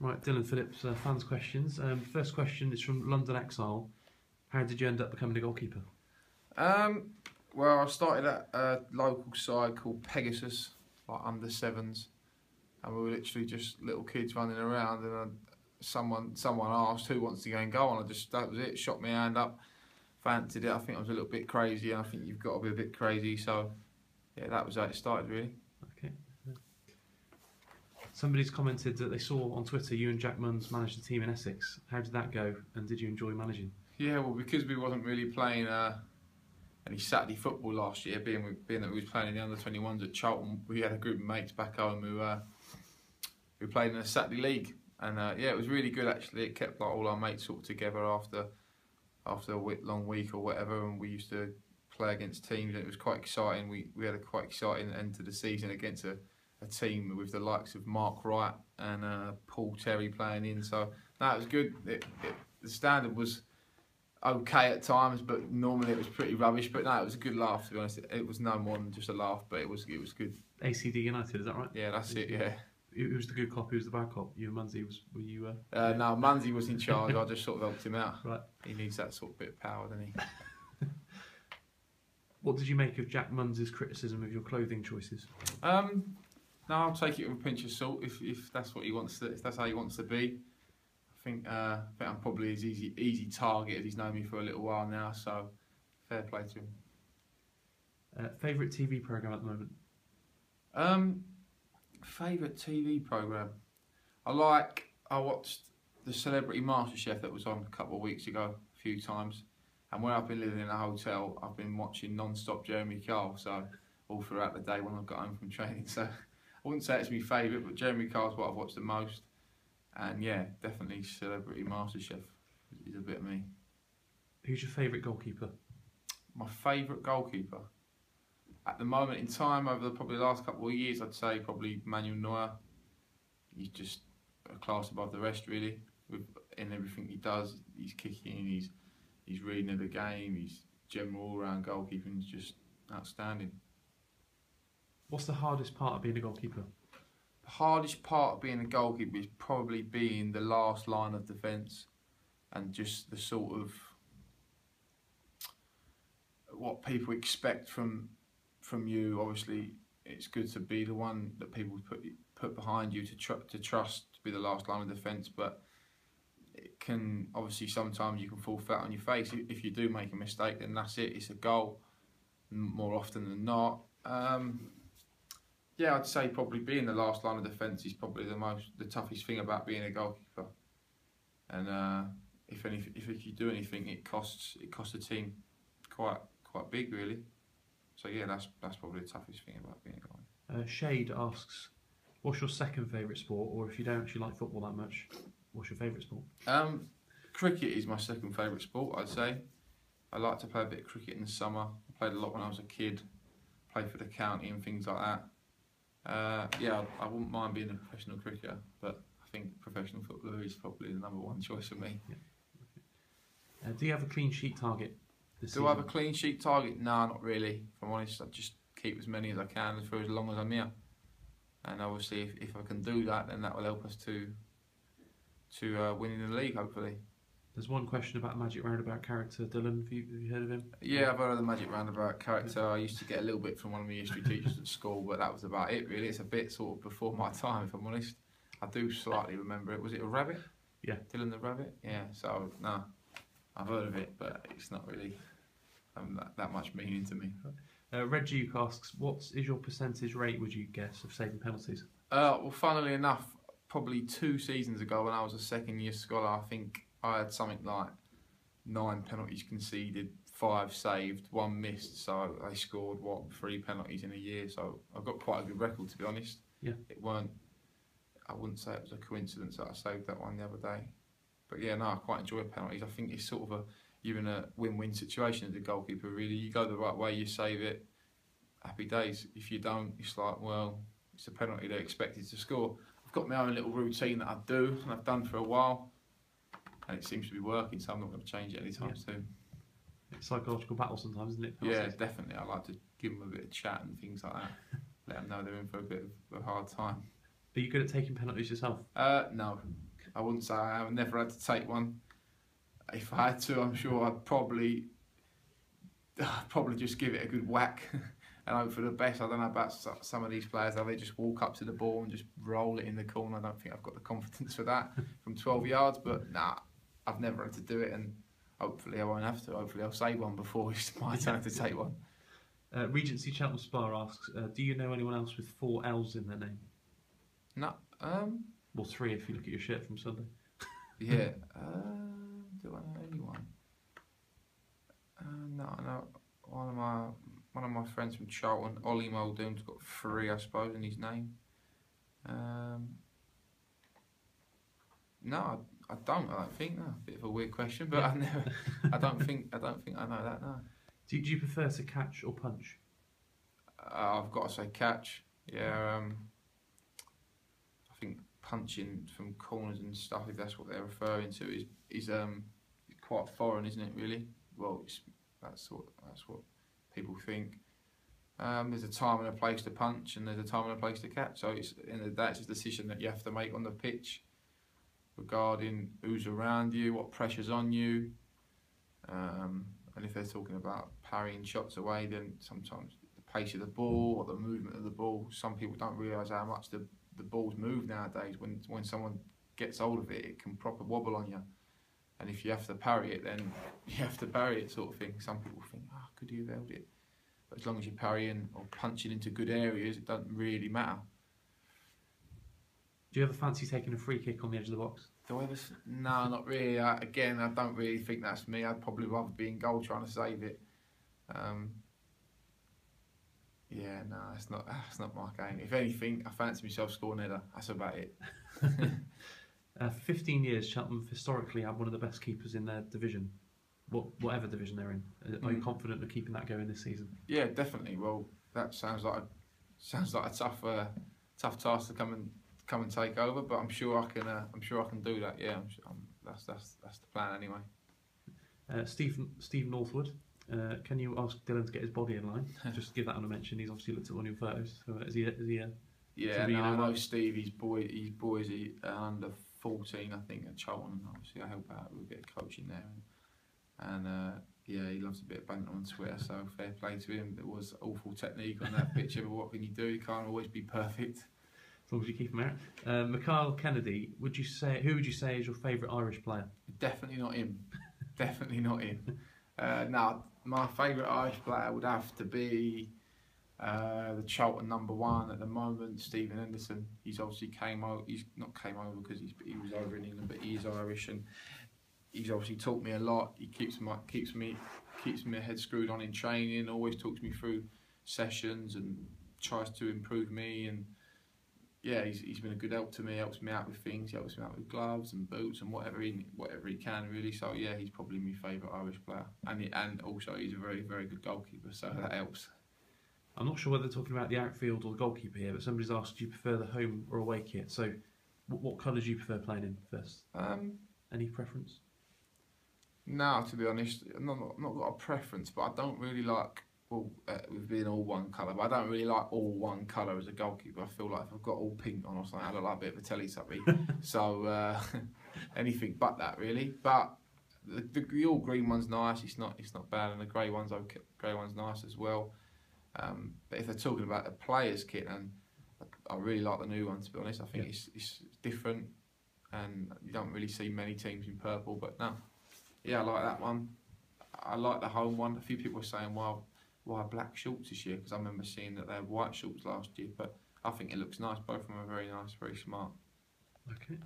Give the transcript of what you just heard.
Right, Dillon Phillips, fans' questions. First question is from London Exile. How did you end up becoming a goalkeeper? Well, I started at a local side called Pegasus, like under sevens, and we were literally just little kids running around. And someone asked who wants to go and goal, and that was it. Shot my hand up, fancied it. I think I was a little bit crazy, and I think you've got to be a bit crazy. So yeah, that was how it started, really. Okay. Somebody's commented that they saw on Twitter you and Jack Munns managed a team in Essex. How did that go, and did you enjoy managing? Yeah, well, because we wasn't really playing any Saturday football last year, being that we was playing in the under-21s at Cheltenham, we had a group of mates back home who played in a Saturday league, and yeah, it was really good actually. It kept like all our mates sort of together after a long week or whatever, and we used to play against teams, and it was quite exciting. We had a quite exciting end to the season against a team with the likes of Mark Wright and Paul Terry playing in, so that was good. The standard was okay at times, but normally it was pretty rubbish. But no, it was a good laugh, to be honest. It was no more than just a laugh, but it was good. ACD United, is that right? Yeah, that's it. Yeah. Who was the good cop? Who was the bad cop? You and Munsey? Were you? No, Munsey was in charge. I just sort of helped him out. Right. He needs that sort of bit of power, doesn't he? What did you make of Jack Munns' criticism of your clothing choices? No, I'll take it with a pinch of salt if that's what he wants to. If that's how he wants to be. I think I'm probably his easy target, as he's known me for a little while now. So fair play to him. Favourite TV programme at the moment? Favourite TV programme? I watched the Celebrity MasterChef that was on a couple of weeks ago a few times, and where I've been living in a hotel, I've been watching non-stop Jeremy Kyle, so all throughout the day when I've got home from training. So I wouldn't say it's my favourite, but Jeremy Kyle's what I've watched the most. And yeah, definitely Celebrity MasterChef is a bit of me. Who's your favourite goalkeeper? My favourite goalkeeper? At the moment in time, over probably the last couple of years, I'd say probably Manuel Neuer. He's just a class above the rest, really. In everything he does, he's kicking, he's reading the game, he's general all-round goalkeeping is just outstanding. What's the hardest part of being a goalkeeper? The hardest part of being a goalkeeper is probably being the last line of defence, and just the sort of what people expect from you. Obviously, it's good to be the one that people put behind you to trust to be the last line of defence, but it can obviously sometimes you can fall flat on your face. If you do make a mistake, then that's it. It's a goal more often than not. Yeah, I'd say probably being the last line of defence is probably the toughest thing about being a goalkeeper. And if you do anything, it costs the team quite big, really. So yeah, that's probably the toughest thing about being a goalkeeper. Shade asks, what's your second favourite sport, or if you don't actually like football that much, what's your favourite sport? Cricket is my second favourite sport, I'd say. I like to play a bit of cricket in the summer. I played a lot when I was a kid. Played for the county and things like that. Yeah, I wouldn't mind being a professional cricketer, but I think professional footballer is probably the #1 choice for me. Yeah. Okay. Do you have a clean sheet target this season? Do I have a clean sheet target? No, not really. If I'm honest, I just keep as many as I can for as long as I'm here. And obviously, if I can do that, then that will help us to winning the league, hopefully. There's one question about a Magic Roundabout character, Dillon. Have you heard of him? Yeah, I've heard of the Magic Roundabout character. I used to get a little bit from one of my history teachers at school, but that was about it, really. It's a bit sort of before my time, if I'm honest. I do slightly remember it. Was it a rabbit? Yeah. Dillon the Rabbit? Yeah, so, no. I've heard of it, but it's not really that much meaning to me. Red Duke asks, what is your percentage rate, would you guess, of saving penalties? Well, funnily enough, probably 2 seasons ago when I was a second-year scholar, I think I had something like 9 penalties conceded, 5 saved, 1 missed. So they scored 3 penalties in a year. So I've got quite a good record, to be honest. Yeah. I wouldn't say it was a coincidence that I saved that one the other day. But yeah, no, I quite enjoy penalties. I think it's sort of you're in a win-win situation as a goalkeeper. Really, you go the right way, you save it. Happy days. If you don't, it's like, well, it's a penalty they're expected to score. I've got my own little routine that I do, and I've done for a while. And it seems to be working, so I'm not going to change it anytime soon. It's psychological battle sometimes, isn't it? Yeah, definitely. I like to give them a bit of chat and things like that. Let them know they're in for a bit of a hard time. Are you good at taking penalties yourself? No. I wouldn't say I have. I've never had to take one. If I had to, I'm sure I'd probably just give it a good whack and hope for the best. I don't know about some of these players, how they just walk up to the ball and just roll it in the corner. I don't think I've got the confidence for that from 12 yards, but nah, I've never had to do it, and hopefully I won't have to. Hopefully I'll save one before it's my turn to take one. Regency Cheltenham Spa asks, do you know anyone else with 4 L's in their name? No. Well, 3 if you look at your shirt from Sunday. Yeah. Do I know anyone? No, I know one of my friends from Charlton, Ollie Muldoon's got 3, I suppose, in his name. No, I don't think. No, bit of a weird question, but I don't think I know that. No. Do you prefer to catch or punch? I've got to say catch. Yeah. I think punching from corners and stuff, if that's what they're referring to, is quite foreign, isn't it? Really? Well, that's what people think. There's a time and a place to punch, and there's a time and a place to catch. So that's a decision that you have to make on the pitch regarding who's around you, what pressure's on you, and if they're talking about parrying shots away, then sometimes the pace of the ball or the movement of the ball. Some people don't realise how much the balls move nowadays. When someone gets hold of it, it can proper wobble on you. And if you have to parry it, then you have to parry it, sort of thing. Some people think, oh, could you have held it? But as long as you're parrying or punching into good areas, it doesn't really matter. Do you ever fancy taking a free kick on the edge of the box? Do I ever? No, not really. Again, I don't really think that's me. I'd probably rather be in goal trying to save it. Yeah, no, it's not my game. If anything, I fancy myself scoring header. That's about it. For 15 years, Cheltenham historically had one of the best keepers in their division, whatever division they're in. Are you confident of keeping that going this season? Yeah, definitely. Well, that sounds like a tough task to come and take over, but I'm sure I can do that. Yeah, that's the plan anyway. Steve Northwood, can you ask Dillon to get his body in line? Just give that on a mention. He's obviously looked at one of your photos. So is he yeah, no, I know Steve. His boys are under 14, I think, at Cheltenham. Obviously, I help out with a bit of coaching there, and yeah, he loves a bit of banter on Twitter. So fair play to him. There was awful technique on that picture, but what can you do? You can't always be perfect. As long as you keep him out. Mikhail Kennedy, who would you say is your favourite Irish player? Definitely not him. Definitely not him. No, my favourite Irish player would have to be the Charlton #1 at the moment, Stephen Henderson. He's obviously he's not came over because he was over in England, but he is Irish, and he's obviously taught me a lot. He keeps me head screwed on in training. Always talks me through sessions and tries to improve me. And yeah, he's been a good help to me. Helps me out with things. He helps me out with gloves and boots and whatever he can really. So yeah, he's probably my favourite Irish player. And also he's a very, very good goalkeeper. So that helps. I'm not sure whether they're talking about the outfield or the goalkeeper here, but somebody's asked, do you prefer the home or away kit? So what colours do you prefer playing in first? Any preference? No, to be honest, I've not got a preference, but I don't really like, with being all one colour, but I don't really like all one colour as a goalkeeper. I feel like if I've got all pink on or something, I look like a bit of a Teletubby. So anything but that really. But the all green one's nice. It's not bad, and the grey one's okay. Grey one's nice as well. But if they're talking about the players' kit, and I really like the new one, to be honest. I think it's different, and you don't really see many teams in purple. But no, yeah, I like that one. I like the home one. A few people were saying, well, why black shorts this year? Because I remember seeing that they had white shorts last year. But I think it looks nice. Both of them are very nice, very smart. Okay.